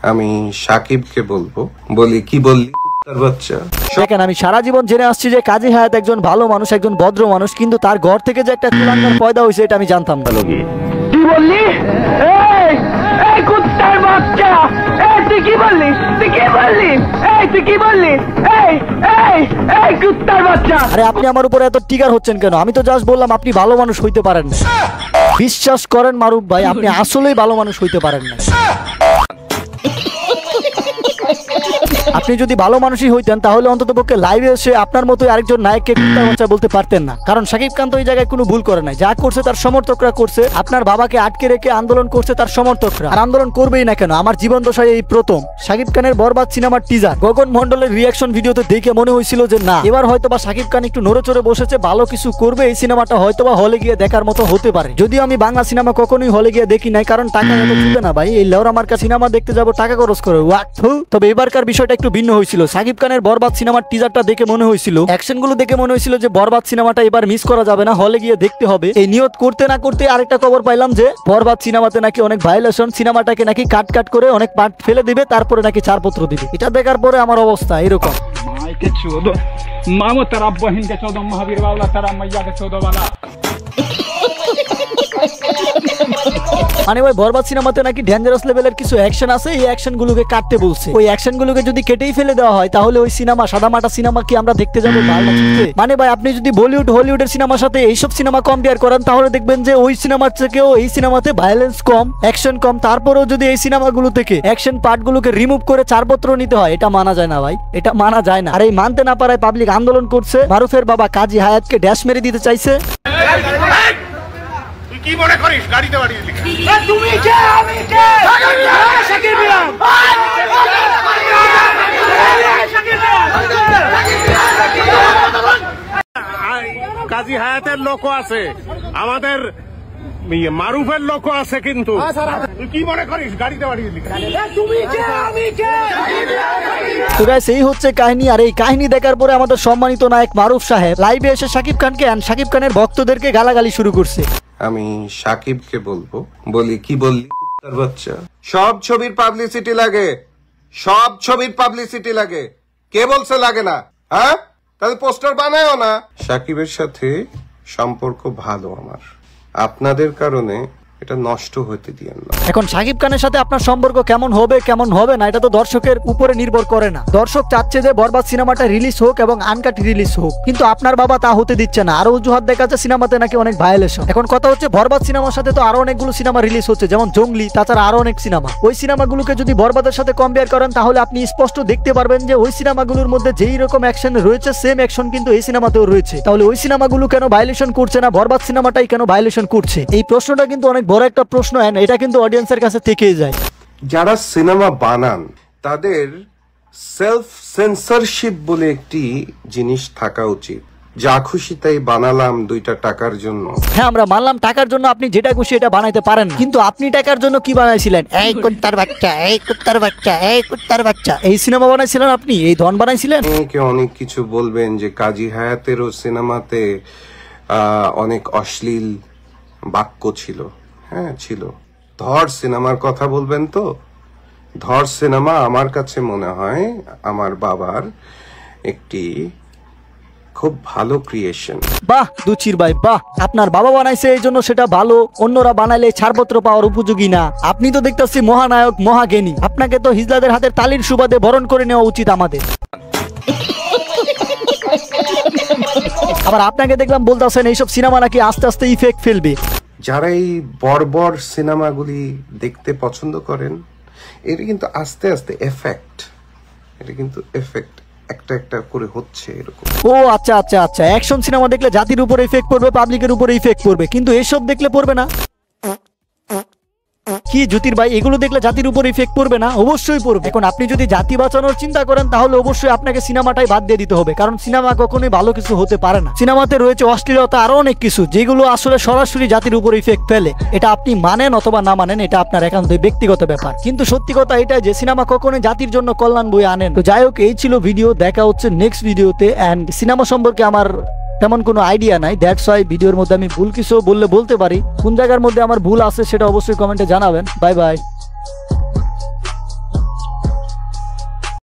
আমি সাকিবকে বলবো, বলি কি বললি বাচ্চা। দেখেন, আমি সারা জীবন জেনে আসছি যে কাজী হায়াত একজন ভালো মানুষ, একজন ভদ্র মানুষ, কিন্তু তার ঘর থেকে যে একটা কুলাঙ্গার পয়দা হয়েছে এটা আমি জানতাম না। কি বললি? এই কুত্তার বাচ্চা, তুই কি বললি? তুই কি বললি? তুই কি বললি? এই কুত্তার বাচ্চা। আরে আপনি আমার উপরে এত টিগার হচ্ছেন কেন? আমি তো জাস্ট বললাম আপনি ভালো মানুষ হইতে পারেন না। বিশ্বাস করেন মারুফ ভাই, আপনি আসলেই ভালো মানুষ হইতে পারেন না। আপনি যদি ভালো মানুষই হইতেন তাহলে অন্ততপক্ষে লাইভে এসে আপনার মতো আরেকজন নায়ককে কুত্তার বাচ্চা বলতে পারতেন না। কারণ শাকিব খান তো এই জায়গায় কোনো ভুল করে নাই। যা করছে তার সমর্থকরা করছে। আপনার বাবাকে আটকে রেখে আন্দোলন করছে তার সমর্থকরা, আর আন্দোলন করবেই না কেন? আমার জীবন দশায় এই প্রথম শাকিব খানের বরবাদ সিনেমার টিজার গগন মন্ডলের রিয়াকশন ভিডিওতে দেখে মনে হয়েছিল যে না, এবার হয়তোবা শাকিব খান একটু নড়ে চড়ে বসেছে, ভালো কিছু করবে, এই সিনেমাটা হয়তোবা হলে গিয়ে দেখার মতো হতে পারে। যদিও আমি বাংলা সিনেমা কখনোই হলে গিয়ে দেখি নাই, কারণ টাকা এত দিবে না ভাই। এই লেওরা মার্কা সিনেমা দেখতে যাবো টাকা খরচ করে। তবে এবারকার বিষয়টা একটু ভিন্ন হয়েছিল। শাকিব খানের বরবাদ সিনেমার টিজারটা দেখে মনে হয়েছিল, অ্যাকশনগুলো দেখে মনে হয়েছিল যে বরবাদ সিনেমাটা এবার মিস করা যাবে না, হলে গিয়ে দেখতে হবে। এই নিয়ত করতে না করতে আরেকটা খবর পাইলাম যে বরবাদ সিনেমাতে নাকি অনেক ভায়োলেশন, সিনেমাটাকে নাকি কাট করে অনেক পার্ট ফেলে দিবে, তারপরে নাকি ছাড়পত্র দিবে। এটা দেখার পরে আমার অবস্থা এরকম। মানে ওই বরবাদ সিনেমাতে নাকি ডেঞ্জারাস লেভেলের কিছু অ্যাকশন আছে, এই অ্যাকশন গুলোকে কাটতে বলছে। ওই অ্যাকশন গুলোকে যদি কেটেই ফেলে দেওয়া হয় তাহলে ওই সিনেমা সাদামাটা সিনেমা কি আমরা দেখতে যাবো? মানে ভাই, আপনি যদি বলিউড হলিউডের সিনেমার সাথে এইসব সিনেমা কম্পেয়ার করেন তাহলে দেখবেন যে ওই সিনেমার থেকেও এই সিনেমাতে ভায়োলেন্স কম, অ্যাকশন কম। তারপরেও যদি এই সিনেমাগুলো থেকে অ্যাকশন পার্টগুলোকে রিমুভ করে ছাড়পত্র নিতে হয়, এটা মানা যায় না ভাই, এটা মানা যায় না। আর এই মানতে না পারায় পাবলিক আন্দোলন করছে। মারুফের বাবা কাজী হায়াতকে ড্যাশ মেরে দিতে চাইছে। কি মনে করিস গাড়িতে বাড়িয়ে দিলি? তুমি কে? আমি কে? শাকিব মিয়া। কাজী হায়াতের লোক আছে, আমাদের মারুফের লোক আছে, কিন্তু তুই কি মনে করিস গাড়িতে বাড়িয়ে দিলি? তুমি কে? আমি কে? তো গাইস, এই হচ্ছে কাহিনী। আর এই কাহিনী দেখার পরে আমাদের সম্মানিত নায়ক মারুফ সাহেব লাইভে এসে শাকিব খানকে আর শাকিব খানের ভক্তদেরকে গালাগালি শুরু করছে। আমি সাকিবকে বলবো, বলি কি বললি বাচ্চা। সব ছবির পাবলিসিটি লাগে, সব ছবির পাবলিসিটি লাগে। কে বলছে লাগে না? হ্যাঁ, তাহলে পোস্টার বানায়ও না। সাকিবের সাথে সম্পর্ক ভালো আমার, আপনাদের কারণে এটা নষ্ট হতে দিয়েন না। এখন শাকিব খানের সাথে আপনার সম্পর্ক কেমন হবে কেমন হবে না, এটা তো দর্শকের উপরে নির্ভর করে না। দর্শক চাচ্ছে যে বরবাদ সিনেমাটা রিলিজ হোক এবং আনকাট রিলিজ হোক, কিন্তু আপনার বাবা তা হতে দিচ্ছে না। আরো অজুহাত দেখাচ্ছে সিনেমাতে নাকি অনেক ভায়োলেশন। এখন কথা হচ্ছে বরবাদ সিনেমার সাথে তো আরো অনেকগুলো সিনেমা রিলিজ হচ্ছে, যেমন জঙ্গলি, তাছাড়া আরো অনেক সিনেমা। ওই সিনেমাগুলোকে যদি বরবাদের সাথে কম্পেয়ার করেন তাহলে আপনি স্পষ্ট দেখতে পারবেন যে ওই সিনেমাগুলোর মধ্যে যেই রকম অ্যাকশন রয়েছে সেম অ্যাকশন কিন্তু এই সিনেমাতেও রয়েছে। তাহলে ওই সিনেমাগুলো কেন ভায়োলেশন করছে না, বরবাদ সিনেমাটাই কেন ভায়োলেশন করছে? এই প্রশ্নটা কিন্তু অনেক বড় একটা প্রশ্ন, এটা কিন্তু অডিয়েন্সের কাছে থেকেই যায়। যারা সিনেমা বানান তাদের সেলফ সেন্সরশিপ বলে একটি জিনিস থাকা উচিত। যা খুশি তাই বানালাম দুইটা টাকার জন্য। হ্যাঁ, আমরা মানলাম টাকার জন্য আপনি যেটা খুশি এটা বানাইতে পারেন, কিন্তু আপনি টাকার জন্য কি বানাইছিলেন? এই কুত্তার বাচ্চা, এই কুত্তার বাচ্চা, এই কুত্তার বাচ্চা, এই সিনেমা বানাইছিলেন আপনি, এই ধন বানাইছিলেন। অনেক কিছু বলবেন যে কাজী হায়াতেরও সিনেমাতে অনেক অশ্লীল বাক্য ছিল। হ্যাঁ ছিল। ধর সিনেমার কথা বলবেন তো, ধর সিনেমা আমার কাছে মনে হয় আমার বাবার একটি খুব ভালো ক্রিয়েশন। বাহ দুচির ভাই, বাহ, আপনার বাবা বানাইছে এই জন্য সেটা ভালো, অন্যরা বানাইলে ছাড়পত্র পাওয়ার উপযোগী না। আপনি তো দেখতেছি মহানায়ক, মহাজ্ঞানী, আপনাকে তো হিজলাদের হাতের তালির সুবাদে বরণ করে নেওয়া উচিত আমাদের। আবার আপনাকে দেখলাম বলতেছেন এইসব সিনেমা নাকি আস্তে আস্তে ইফেক্ট ফেলবে। যারা এই বর্বর সিনেমাগুলি দেখতে পছন্দ করেন, এটা কিন্তু আস্তে আস্তে এফেক্ট, এটা কিন্তু এফেক্ট একটা একটা করে হচ্ছে এরকম। ও আচ্ছা আচ্ছা আচ্ছা, অ্যাকশন সিনেমা দেখলে জাতির উপরে ইফেক্ট পড়বে, পাবলিকের উপরে ইফেক্ট পড়বে, কিন্তু এসব দেখলে পড়বে না। কি জ্যোতির ভাই, এগুলো দেখলে জাতির উপর ইফেক্ট পড়বে না? অবশ্যই পড়বে। এখন আপনি যদি জাতি বাঁচানোর চিন্তা করেন তাহলে অবশ্যই আপনাকে সিনেমাটাই বাদ দিয়ে দিতে হবে, কারণ সিনেমা কখনোই ভালো কিছু হতে পারে না। সিনেমাতে রয়েছে অশ্লীলতা, আরো অনেক কিছু যেগুলো আসলে সরাসরি জাতির উপর ইফেক্ট ফেলে। এটা আপনি মানেন অথবা না মানেন, এটা আপনার একান্তই ব্যক্তিগত ব্যাপার, কিন্তু সত্যি কথা এটাই যে সিনেমা কখনোই জাতির জন্য কল্যাণ বয়ে আনেন। তো যাই হোক, এই ছিল ভিডিও, দেখা হচ্ছে নেক্সট ভিডিওতে। অ্যান্ড সিনেমা সম্পর্কে আমার তেমন কোনো আইডিয়া নাই, দ্যাটস ওয়াই ভিডিওর মধ্যে আমি ভুল কিছু বললে বলতে পারি। কোন জায়গার মধ্যে আমার ভুল আছে সেটা অবশ্যই কমেন্টে জানাবেন। Bye bye.